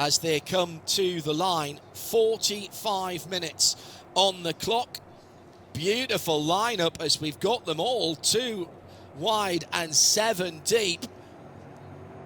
as they come to the line. 45 minutes on the clock. Beautiful lineup as we've got them all 2 wide and 7 deep.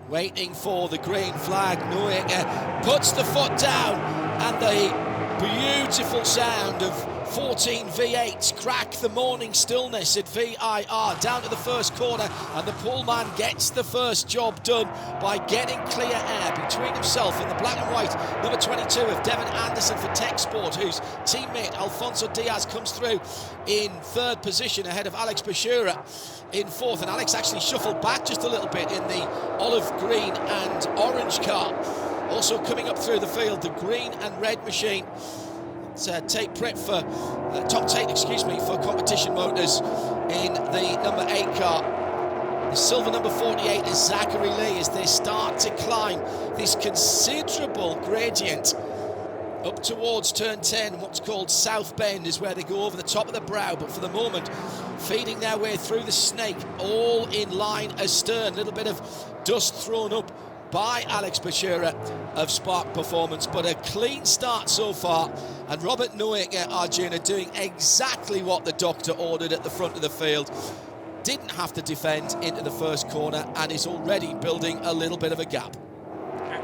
Waiting for the green flag. Noeke puts the foot down, and the beautiful sound of 14 V8s crack the morning stillness at VIR down to the first corner, and the poleman gets the first job done by getting clear air between himself and the black and white number 22 of Devin Anderson for Tech Sport, whose teammate Alfonso Diaz comes through in 3rd position ahead of Alex Buescher in 4th, and Alex actually shuffled back just a little bit in the olive green and orange car. Also coming up through the field, the green and red machine. It's Tate Pritt for Tom Tate, for Competition Motors in the number 8 car. The silver number 48 is Zachary Lee as they start to climb this considerable gradient up towards turn 10. What's called South Bend is where they go over the top of the brow, but for the moment feeding their way through the snake, all in line astern. A little bit of dust thrown up by Alex Buescher of Spark Performance, but a clean start so far, and Robert Noeke, Arjuna, doing exactly what the doctor ordered at the front of the field. Didn't have to defend into the first corner and is already building a little bit of a gap.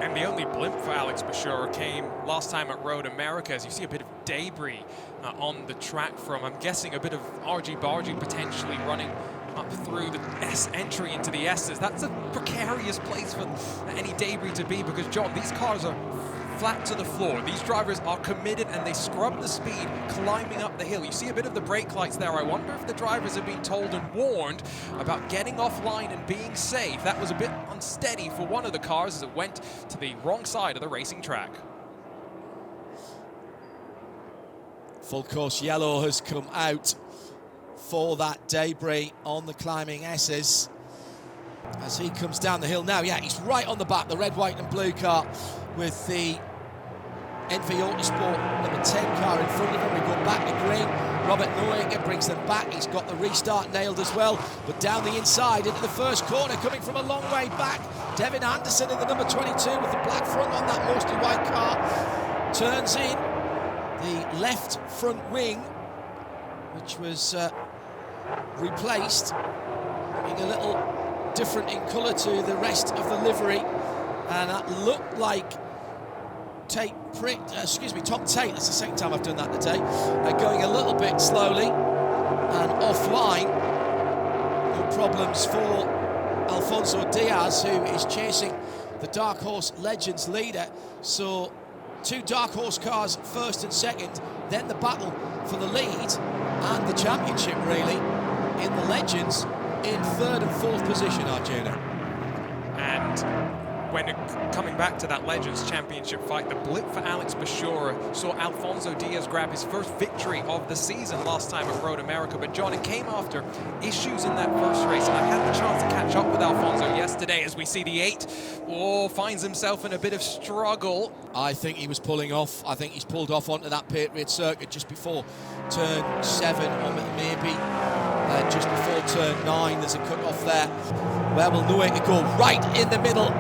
And the only blimp for Alex Buescher came last time at Road America, as you see a bit of debris on the track from, I'm guessing, a bit of argy-bargy potentially running up through the S entry into the S's. That's a precarious place for any debris to be, because, John, these cars are flat to the floor. These drivers are committed and they scrub the speed climbing up the hill. You see a bit of the brake lights there. I wonder if the drivers have been told and warned about getting offline and being safe. That was a bit unsteady for one of the cars as it went to the wrong side of the racing track. Full course yellow has come out for that debris on the climbing S's as he comes down the hill now. Yeah, he's right on the back, the red, white and blue car with the NV Autosport number 10 car in front of him. We go back to green. Robert Noeke brings them back. He's got the restart nailed as well, but down the inside into the first corner, coming from a long way back, Devin Anderson in the number 22 with the black front on that mostly white car, turns in the left front wing, which was replaced, being a little different in colour to the rest of the livery, and that looked like Tom Tate, that's the second time I've done that today, going a little bit slowly and offline. No problems for Alfonso Diaz, who is chasing the Dark Horse Legends leader. So 2 Dark Horse cars, first and second, then the battle for the lead and the championship, really, in the Legends in 3rd and 4th position, Arjuna. And when coming back to that Legends Championship fight, the blip for Alex Buescher saw Alfonso Diaz grab his first victory of the season last time at Road America. But, John, it came after issues in that first race, and I had the chance to catch up with Alfonso yesterday as we see the 8 finds himself in a bit of struggle. I think he was pulling off. I think he's pulled off onto that Patriot circuit just before turn 7, or maybe just before turn 9. There's a cut-off there. Where will Noeke go? Right in the middle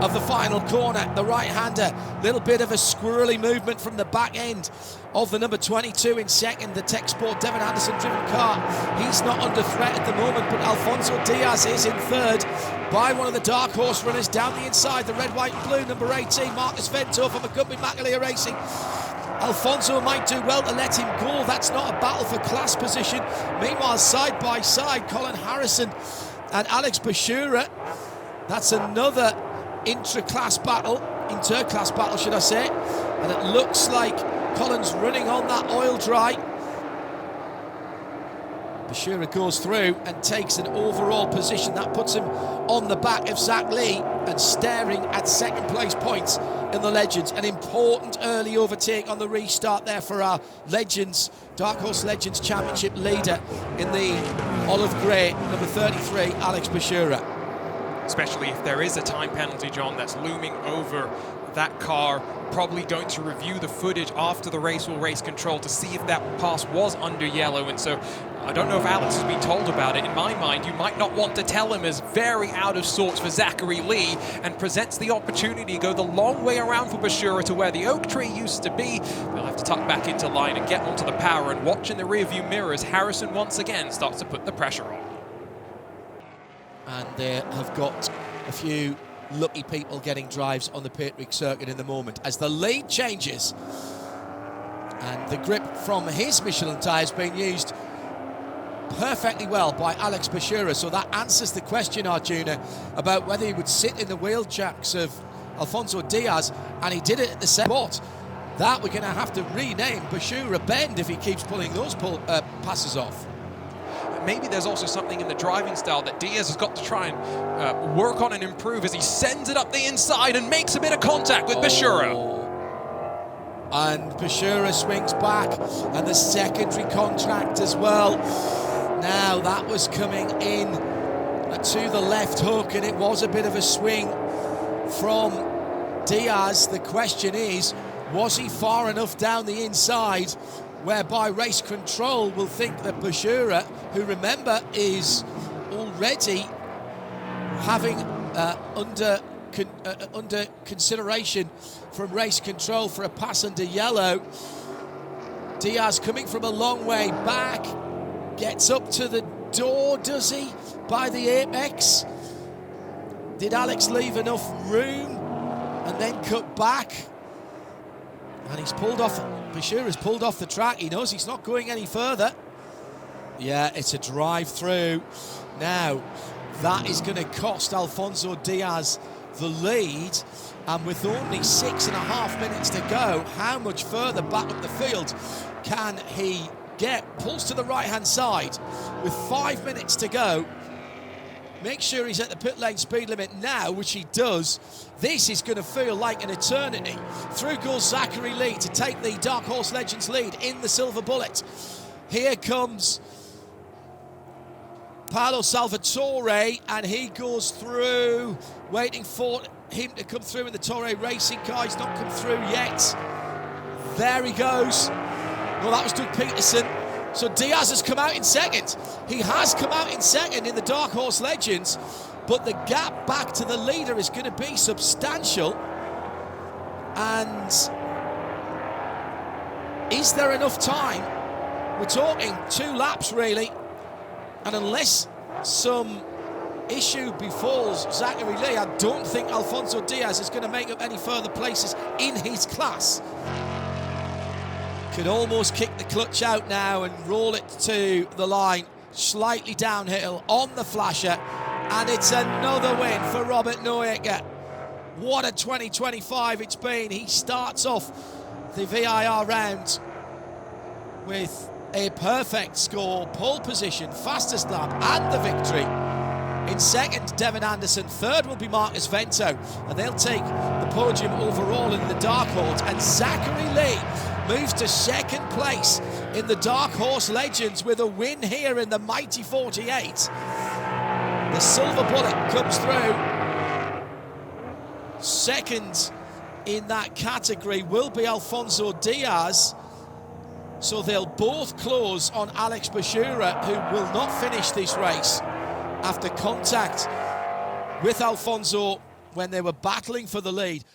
of the final corner, the right-hander. Little bit of a squirrely movement from the back end of the number 22 in second, the Tech Sport Devin Anderson driven car. He's not under threat at the moment, but Alfonso Diaz is in 3rd by one of the Dark Horse runners down the inside, the red, white and blue, number 18, Marcus Vento from McCumbin McAleer Racing. Alfonso might do well to let him go. That's not a battle for class position. Meanwhile, side by side, Colin Harrison and Alex Buescher. That's another inter-class battle, should I say. And it looks like Colin's running on that oil dry. Buescher goes through and takes an overall position. That puts him on the back of Zach Lee and staring at second place points in the Legends. An important early overtake on the restart there for our Legends, Dark Horse Legends Championship leader in the olive grey, number 33, Alex Buescher. Especially if there is a time penalty, John, that's looming over that car probably going to review the footage after the race will race control to see if that pass was under yellow. And so I don't know if Alex has been told about it. In my mind, you might not want to tell him, as very out of sorts for Zachary Lee, and presents the opportunity to go the long way around for Buescher to where the oak tree used to be. They'll have to tuck back into line and get onto the power and watch in the rearview mirror as Harrison once again starts to put the pressure on. And they have got a few lucky people getting drives on the Patrick circuit in the moment as the lead changes, and the grip from his Michelin tyres being used perfectly well by Alex Buescher. So that answers the question, Arjuna, about whether he would sit in the wheel jacks of Alfonso Diaz, and he did it at the same spot. That we're going to have to rename Buescher Bend if he keeps pulling those passes off. Maybe there's also something in the driving style that Diaz has got to try and work on and improve as he sends it up the inside and makes a bit of contact with Buescher. And Buescher swings back, and the secondary contract as well. Now that was coming in to the left hook, and it was a bit of a swing from Diaz. The question is, was he far enough down the inside whereby race control will think that Buescher, who remember is already having under consideration from race control for a pass under yellow. Diaz coming from a long way back, gets up to the door, does he, by the apex? Did Alex leave enough room and then cut back? And he's pulled off, Buescher has pulled off the track. He knows he's not going any further. Yeah, it's a drive through. Now, that is going to cost Alfonso Diaz the lead. And with only 6.5 minutes to go, how much further back up the field can he get? Pulls to the right-hand side with 5 minutes to go. Make sure he's at the pit lane speed limit now, which he does. This is going to feel like an eternity. Through goes Zachary Lee to take the Dark Horse Legends lead in the Silver Bullet. Here comes Paolo Salvatore, and he goes through, waiting for him to come through in the Torre Racing car. He's not come through yet. There he goes. Well, that was Doug Peterson. So Diaz has come out in second. He has come out in second in the Dark Horse Legends, but the gap back to the leader is going to be substantial. And is there enough time? We're talking 2 laps, really. And unless some issue befalls Zachary Lee, I don't think Alfonso Diaz is going to make up any further places in his class. Could almost kick the clutch out now and roll it to the line, slightly downhill on the flasher, and it's another win for Robert Neuecker. What a 2025 it's been. He starts off the VIR round with a perfect score, pole position, fastest lap, and the victory. In second, Devin Anderson. Third will be Marcus Vento, and they'll take the podium overall in the Dark Horse. And Zachary Lee moves to second place in the Dark Horse Legends with a win here in the mighty 48. The Silver Bullet comes through. Second in that category will be Alfonso Diaz. So they'll both close on Alex Buescher, who will not finish this race after contact with Alfonso when they were battling for the lead.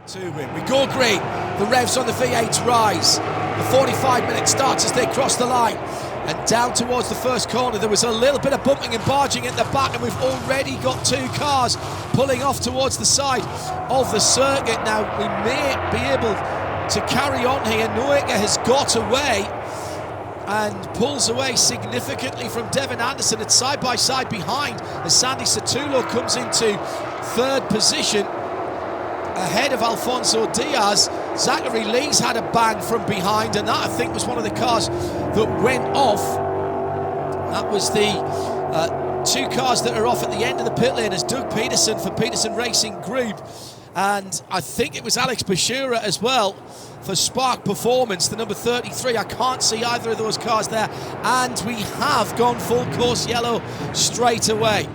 To win. We go green. The revs on the V8s rise. The 45-minute starts as they cross the line. And down towards the first corner, there was a little bit of bumping and barging at the back, and we've already got 2 cars pulling off towards the side of the circuit. Now, we may be able to carry on here. Neuecker has got away and pulls away significantly from Devin Anderson. It's side by side behind as Sandy Satulo comes into third position ahead of Alfonso Diaz. Zachary Lee's had a bang from behind, and that I think was one of the cars that went off. That was the 2 cars that are off at the end of the pit lane as Doug Peterson for Peterson Racing Group, and I think it was Alex Buescher as well for Spark Performance, the number 33. I can't see either of those cars there, and we have gone full course yellow straight away.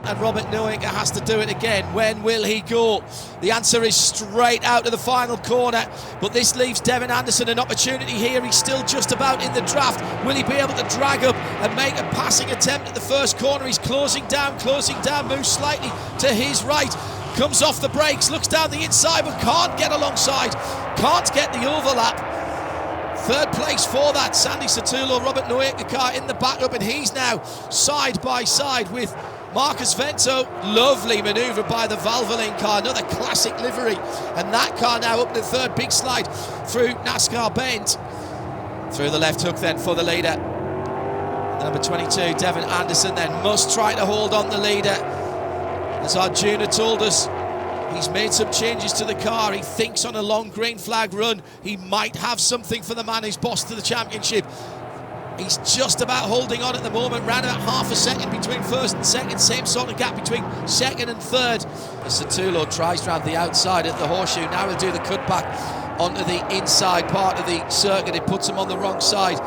and Robert Nowinger has to do it again. When will he go? The answer is straight out of the final corner, but this leaves Devin Anderson an opportunity here. He's still just about in the draft. Will he be able to drag up and make a passing attempt at the first corner? He's closing down, moves slightly to his right, comes off the brakes, looks down the inside but can't get alongside, can't get the overlap. Third place for that, Sandy Satulo, Robert Nowinger car in the backup, and he's now side by side with Marcus Vento. Lovely manoeuvre by the Valvoline car, another classic livery, and that car now up the third, big slide through NASCAR Bend. Through the left hook then for the leader. Number 22, Devin Anderson, then must try to hold on the leader. As Arjuna told us, he's made some changes to the car. He thinks on a long green flag run he might have something for the man who's boss to the championship. He's just about holding on at the moment, round about half a second between first and second, same sort of gap between second and third. As Satulo tries round the outside at the horseshoe, now he'll do the cutback onto the inside part of the circuit. It puts him on the wrong side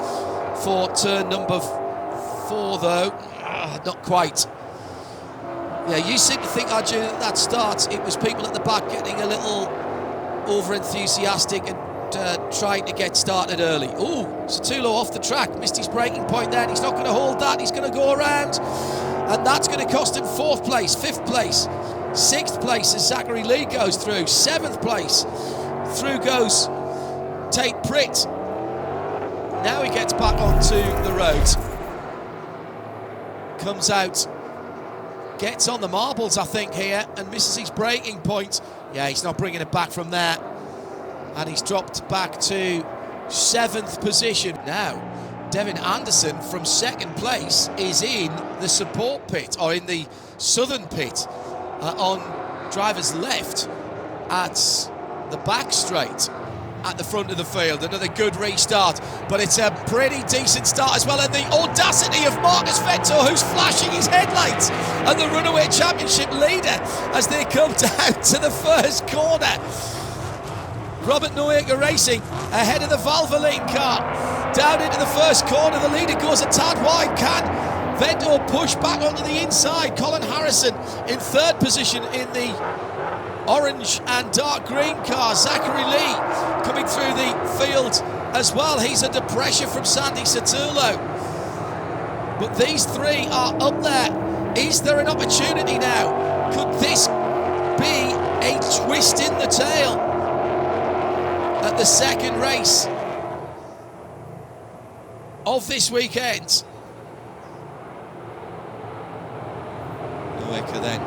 for turn number 4 though. Not quite. Yeah, you seem to think, Arjun, at that start it was people at the back getting a little over-enthusiastic and trying to get started early. Ooh, Satulo off the track, missed his braking point there, and he's not going to hold that, he's going to go around, and that's going to cost him 4th place, 5th place, 6th place as Zachary Lee goes through, 7th place, through goes Tate Pritt. Now he gets back onto the road, comes out, gets on the marbles, I think, here, and misses his braking point. Yeah, he's not bringing it back from there. And he's dropped back to 7th position. Now, Devin Anderson from 2nd place is in the support pit, or in the southern pit, on driver's left at the back straight at the front of the field. Another good restart, but it's a pretty decent start as well, and the audacity of Marcus Vento, who's flashing his headlights and the runaway championship leader as they come down to the first corner. Robert Nowinger racing ahead of the Valvoline car down into the first corner. The leader goes a tad wide. Can Vento push back onto the inside? Colin Harrison in 3rd position in the orange and dark green car. Zachary Lee coming through the field as well. He's under pressure from Sandy Satulo. But these 3 are up there. Is there an opportunity now? Could this be a twist in the tail at the second race of this weekend? Nowinger then.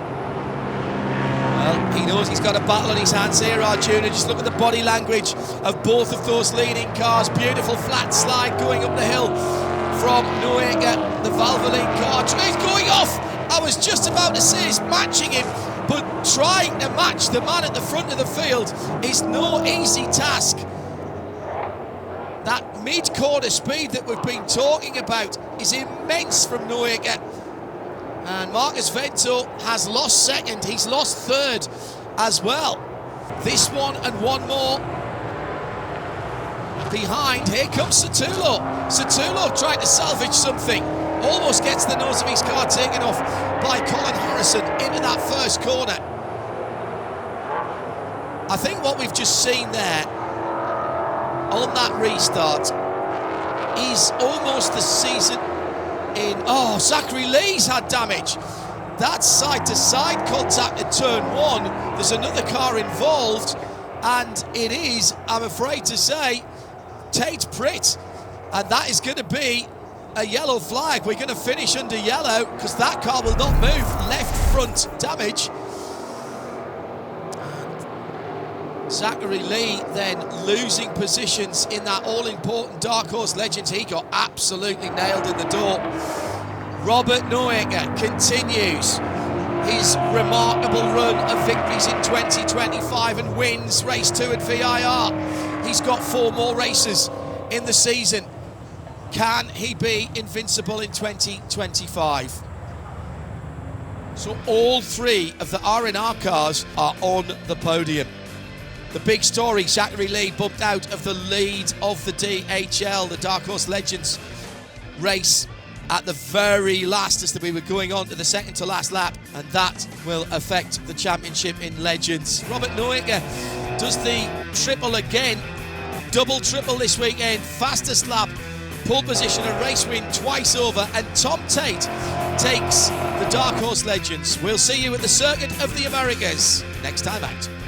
Well, he knows he's got a battle on his hands here, Arjuna. Just look at the body language of both of those leading cars. Beautiful flat slide going up the hill from Nowinger. The Valvoline car is going off. I was just about to say it's matching him, but trying to match the man at the front of the field is no easy task. That mid-corner speed that we've been talking about is immense from Nowinger. And Marcus Vento has lost 2nd, he's lost 3rd as well. This one and one more behind. Here comes Satulo. Satulo trying to salvage something. Almost gets the nose of his car taken off by Colin Harrison into that first corner. I think what we've just seen there on that restart is almost the season in... Oh, Zachary Lee's had damage. That's side-to-side contact at turn 1. There's another car involved, and it is, I'm afraid to say, Tate Pritt. And that is going to be a yellow flag. We're going to finish under yellow because that car will not move. Left front damage. And Zachary Lee then losing positions in that all-important Dark Horse Legends. He got absolutely nailed in the door. Robert Nowinger continues his remarkable run of victories in 2025 and wins race 2 at VIR. He's got 4 more races in the season. Can he be invincible in 2025? So all 3 of the R&R cars are on the podium. The big story, Zachary Lee bumped out of the lead of the DHL, the Dark Horse Legends race at the very last as we were going on to the second to last lap, and that will affect the championship in Legends. Robert Neuinger does the triple again, double triple this weekend, fastest lap, pole position and race win twice over, and Tom Tate takes the Dark Horse Legends. We'll see you at the Circuit of the Americas next time out.